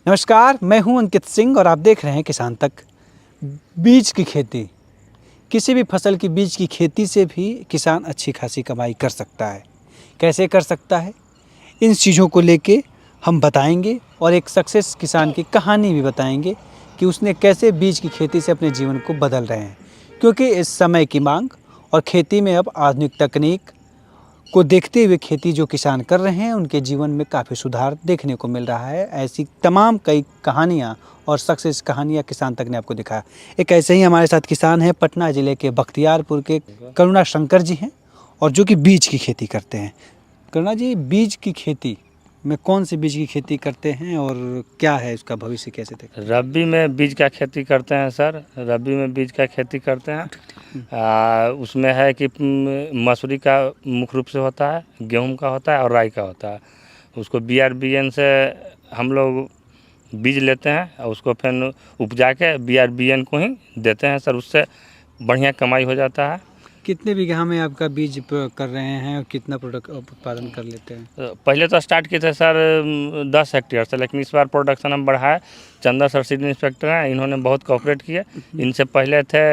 नमस्कार, मैं हूं अंकित सिंह और आप देख रहे हैं किसान तक। बीज की खेती, किसी भी फसल की बीज की खेती से भी किसान अच्छी खासी कमाई कर सकता है। कैसे कर सकता है, इन चीज़ों को लेके हम बताएंगे और एक सक्सेस किसान की कहानी भी बताएंगे कि उसने कैसे बीज की खेती से अपने जीवन को बदल रहे हैं। क्योंकि इस समय की मांग और खेती में अब आधुनिक तकनीक को देखते हुए खेती जो किसान कर रहे हैं उनके जीवन में काफ़ी सुधार देखने को मिल रहा है। ऐसी तमाम कई कहानियाँ और सक्सेस कहानियाँ किसान तक ने आपको दिखाया। एक ऐसे ही हमारे साथ किसान हैं, पटना ज़िले के बख्तियारपुर के करुणा शंकर जी हैं और जो कि बीज की खेती करते हैं। करुणा जी, बीज की खेती में कौन सी बीज की खेती करते हैं और क्या है उसका भविष्य, कैसे देखते हैं? रबी में बीज का खेती करते हैं सर। रबी में बीज का खेती करते हैं। उसमें है कि मसूरी का मुख्य रूप से होता है, गेहूं का होता है और राई का होता है। उसको BRBN से हम लोग बीज लेते हैं और उसको फिर उपजा के BRBN को ही देते हैं सर। उससे बढ़िया कमाई हो जाता है। कितने बीघा में आपका बीज कर रहे हैं और कितना प्रोडक्ट उत्पादन कर लेते हैं? पहले तो स्टार्ट किए थे सर 10 हेक्टेयर से, लेकिन इस बार प्रोडक्शन हम बढ़ाए। चंदा सर सीड इंस्पेक्टर हैं, इन्होंने बहुत कोऑपरेट किए। इनसे पहले थे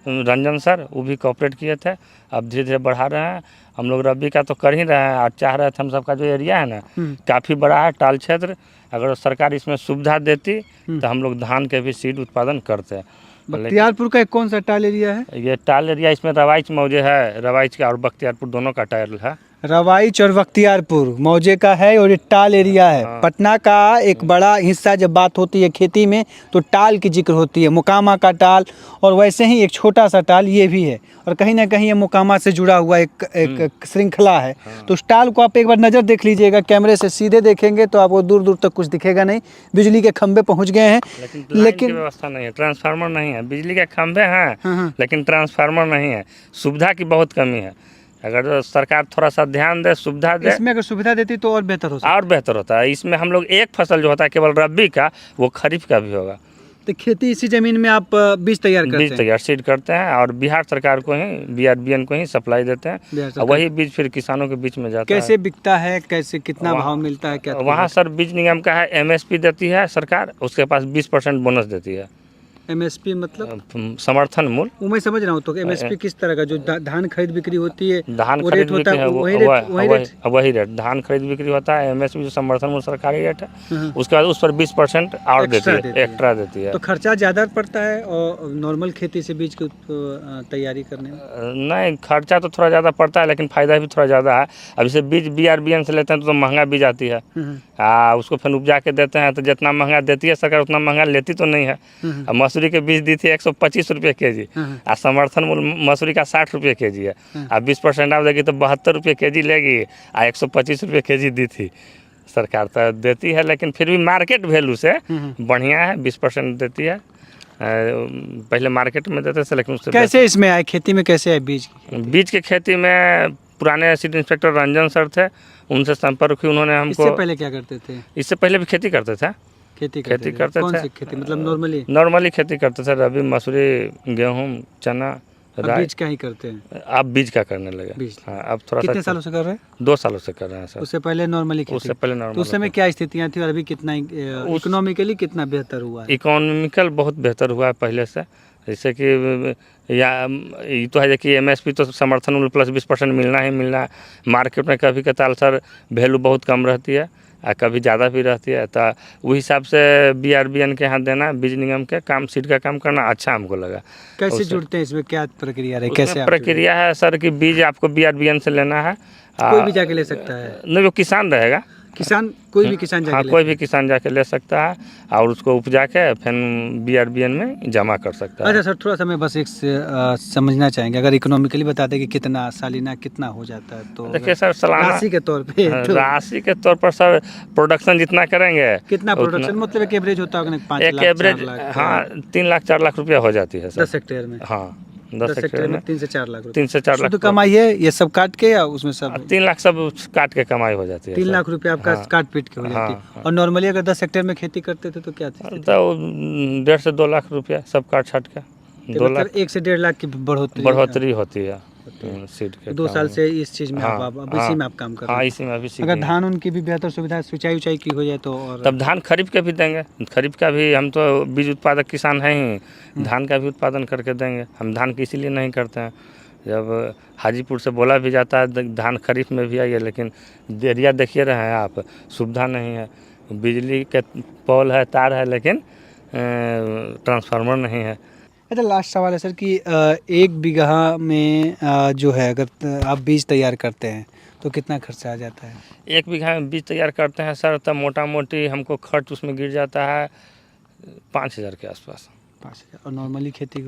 रंजन सर, वो भी कोऑपरेट किए थे। अब धीरे धीरे बढ़ा रहे हैं। हम लोग रबी का तो कर ही रहे हैं और चाह रहे थे, हम सबका जो एरिया है ना काफ़ी बड़ा है, टाल क्षेत्र। अगर सरकार इसमें सुविधा देती तो हम लोग धान के भी सीड उत्पादन करते हैं। बख्तियारपुर का कौन सा टाल एरिया है? ये टाल एरिया, इसमें रवाइच मौजे है, रवाइच का और बख्तियारपुर दोनों का टायल है। रवाइच और बख्तियारपुर मौजे का है और ये टाल एरिया है। पटना का एक बड़ा हिस्सा जब बात होती है खेती में तो टाल की जिक्र होती है, मोकामा का टाल, और वैसे ही एक छोटा सा टाल ये भी है और कहीं ना कहीं ये मोकामा से जुड़ा हुआ एक श्रृंखला है। तो उस टाल को आप एक बार नज़र देख लीजिएगा, कैमरे से सीधे देखेंगे तो आपको दूर दूर तक कुछ दिखेगा नहीं। बिजली के खंभे पहुँच गए हैं लेकिन व्यवस्था नहीं है, ट्रांसफार्मर नहीं है। बिजली के खंभे हैं लेकिन ट्रांसफार्मर नहीं है। सुविधा की बहुत कमी है। अगर सरकार थोड़ा सा ध्यान दे, सुविधा दे, इसमें अगर सुविधा देती तो और बेहतर हो सकता और बेहतर होता है। इसमें हम लोग एक फसल जो होता है केवल रबी का, वो खरीफ का भी होगा। तो खेती इसी ज़मीन में आप बीज तैयार करते हैं? बीज तैयार सीड करते हैं और बिहार सरकार को ही, BRBN को ही सप्लाई देते हैं और वही बीज फिर किसानों के बीच में जाता है। कैसे बिकता है, कैसे कितना भाव मिलता है, क्या वहाँ सर बीज निगम का है, MSP देती है सरकार, उसके पास 20% बोनस देती है। MSP मतलब समर्थन मूल्य। वो मैं समझ रहा हूँ। तो MSP किस तरह का, जो धान खरीद बिक्री होती है, धान वो खरीद रेट होता बिक्री है, वही रेट धान खरीद बिक्री होता है। MSP जो समर्थन मूल्य सरकारी रेट है, उसके बाद उस पर 20% और देती है, एक्स्ट्रा देती है। तो खर्चा ज़्यादा पड़ता है और नॉर्मल खेती से बीज की तैयारी करने में? नहीं, खर्चा तो थोड़ा ज़्यादा पड़ता है लेकिन फ़ायदा भी थोड़ा ज़्यादा है। अब इसे बीज BRBN से लेते हैं तो महंगा बीज आती है। उसको फिर उपजा के देते हैं तो जितना महंगा देती है सरकार उतना महंगा लेती तो नहीं है। अब मसूरी के बीज दी थी 125 रुपये के जी, और समर्थन मूल्य मसूरी का 60 रुपये के जी है। अब 20% आप देगी तो 72 रुपये के जी लेगी, और 125 रुपये के जी दी थी सरकार। तो देती है लेकिन फिर भी मार्केट वैल्यू से बढ़िया है, 20% देती है। पहले मार्केट में देते थे लेकिन उससे कैसे इसमें आए, खेती में कैसे आए बीज की खेती में? पुराने सीड इंस्पेक्टर रंजन सर थे, उनसे संपर्क हुई उन्होंने हमको। इससे पहले क्या करते थे? इससे पहले भी खेती करते थे। खेती करते थे। सी खेती मतलब नॉर्मली खेती करते थे, रबी, मसूरी, गेहूँ, चना, राई। बीज का ही करते हैं? आप बीज का करने लगे? हाँ, अब थोड़ा कितने सालों से कर रहे हैं? 2 सालों से कर रहे हैं सर। उससे पहले नॉर्मली खेती? उससे पहले नॉर्मल। तो उस समय क्या स्थितियाँ थी और अभी कितना इकोनॉमिकली कितना बेहतर हुआ है? इकोनॉमिकल बहुत बेहतर हुआ है पहले से। जैसे कि ये तो है कि MSP तो समर्थन मूल्य प्लस 20% मिलना ही मिलना है। मार्केट में कभी कताल सर वैल्यू बहुत कम रहती है और कभी ज़्यादा भी रहती है। तो वही हिसाब से BRBN के यहाँ देना, बीज निगम के काम, सीड का काम करना अच्छा हमको लगा। कैसे जुड़ते हैं इसमें, क्या प्रक्रिया है? कैसे प्रक्रिया है सर कि बीज आपको BRBN से लेना है। कोई भी जाके ले सकता है? नहीं, वो किसान रहेगा। किसान, कोई भी किसान जाके? हाँ, कोई भी किसान जाके ले सकता है और उसको उपजा के फिर BRBN में जमा कर सकता है। अच्छा सर, थोड़ा सा मैं बस एक समझना चाहेंगे, अगर इकोनॉमिकली बता दें कि कितना सालाना कितना हो जाता है तो? देखिए सर, सालाना राशि के तौर पे राशि के तौर पर सर प्रोडक्शन जितना करेंगे, कितना प्रोडक्शन मतलब एक एवरेज होता होगा? 5 एक एवरेज, हाँ, 3 लाख 4 लाख रुपया हो जाती है सर 10 हेक्टेयर में। हाँ, 10 हेक्टेयर में 3 से 4 लाख? 3 से 4 लाख तो कमाई है ये सब काट के, या उसमें सब 3 लाख सब काट के कमाई हो जाती है? 3 लाख रुपया आपका काट पीट के हो जाती है। और नॉर्मली अगर 10 हेक्टेयर में खेती करते थे तो क्या था? तो 1.5 से 2 लाख रुपया सब काट छाट के 2 लाख, 1 से 1.5 लाख की बढ़ोतरी होती है। होती है। सीड के 2 साल से इस चीज़ में हाँ, अब इसी में आप काम कर रहे हाँ हैं। इसी में अभी सीख अगर गए हैं। धान उनकी भी बेहतर सुविधा सिंचाई उचाई की हो जाए तो और तब धान खरीद के भी देंगे, खरीद का भी, हम तो बीज उत्पादक किसान हैं ही, धान का भी उत्पादन करके देंगे। हम धान की इसीलिए नहीं करते हैं, जब हाजीपुर से बोला भी जाता है धान खरीफ में भी आइए, लेकिन एरिया देखिए रहे हैं आप, सुविधा नहीं है, बिजली के पोल है, तार है, लेकिन ट्रांसफार्मर नहीं है। अच्छा, लास्ट सवाल है सर कि 1 बीघा में जो है अगर आप बीज तैयार करते हैं तो कितना खर्चा आ जाता है? 1 बीघा में बीज तैयार करते हैं सर, तब मोटा मोटी हमको खर्च उसमें गिर जाता है 5,000 के आसपास। 5,000। और नॉर्मली खेती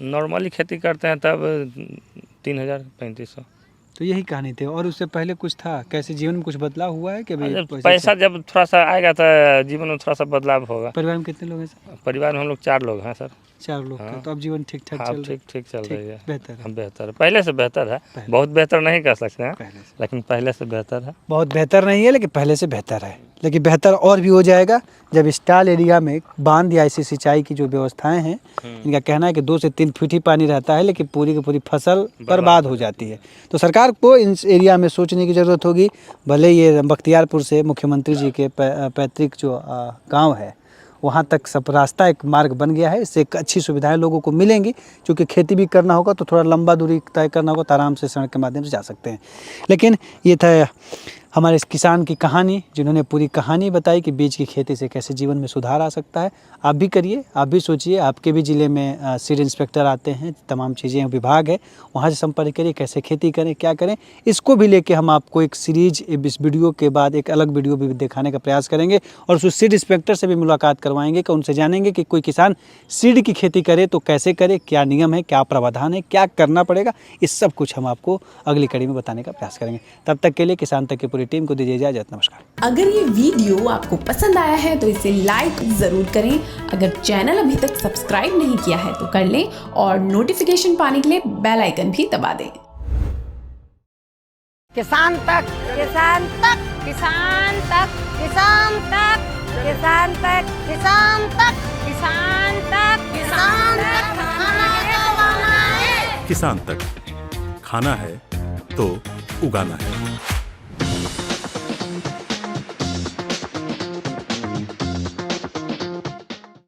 नॉर्मली खेती करते हैं तब 3,000 3500। तो यही कहानी थी। और उससे पहले कुछ था? कैसे जीवन में कुछ बदलाव हुआ है कि अभी पैसा जब थोड़ा सा आएगा तो जीवन में थोड़ा सा बदलाव होगा। परिवार में कितने लोग हैं सर? परिवार में हम लोग 4 लोग हैं सर। 4 लोग हाँ। का तो अब जीवन ठीक ठाक हाँ, चल रहा है? ठीक चल रही है। बेहतर है? हाँ, बेहतर है, पहले से बेहतर है। पहले। बहुत बेहतर नहीं कह सकते हैं, पहले से लेकिन पहले से बेहतर है। बहुत बेहतर नहीं है, लेकिन पहले से बेहतर है। लेकिन बेहतर और भी हो जाएगा जब इस टाल एरिया में बांध या ऐसी सिंचाई की जो व्यवस्थाएं हैं, इनका कहना है कि 2 से 3 फीट ही पानी रहता है, लेकिन पूरी की पूरी फसल बर्बाद हो जाती है। तो सरकार को इन एरिया में सोचने की ज़रूरत होगी। भले ये बख्तियारपुर से मुख्यमंत्री जी के पैतृक जो गाँव है वहाँ तक सब रास्ता एक मार्ग बन गया है, इससे एक अच्छी सुविधाएं लोगों को मिलेंगी। क्योंकि खेती भी करना होगा तो थोड़ा लंबा दूरी तय करना होगा तो आराम से सड़क के माध्यम से जा सकते हैं। लेकिन ये था हमारे इस किसान की कहानी, जिन्होंने पूरी कहानी बताई कि बीज की खेती से कैसे जीवन में सुधार आ सकता है। आप भी करिए, आप भी सोचिए। आपके भी ज़िले में सीड इंस्पेक्टर आते हैं, तमाम चीज़ें विभाग है, वहाँ से संपर्क करिए, कैसे खेती करें, क्या करें। इसको भी लेके हम आपको एक सीरीज इस वीडियो के बाद एक अलग वीडियो भी दिखाने का प्रयास करेंगे और उस सीड इंस्पेक्टर से भी मुलाकात करवाएंगे कि उनसे जानेंगे कि कोई किसान सीड की खेती करे तो कैसे करे, क्या नियम है, क्या प्रावधान है, क्या करना पड़ेगा। इस सब कुछ हम आपको अगली कड़ी में बताने का प्रयास करेंगे। तब तक के लिए किसान तक की पूरी टीम को दीजिए इजाजत। नमस्कार। अगर ये वीडियो आपको पसंद आया है तो इसे लाइक जरूर करें। अगर चैनल अभी तक सब्सक्राइब नहीं किया है तो कर लें और नोटिफिकेशन पाने के लिए बेल आइकन भी दबा दें। किसान तक, किसान तक, किसान तक, किसान तक, किसान तक, किसान तक, किसान तक, किसान तक खाना है। किसान तक खाना है तो उगाना है।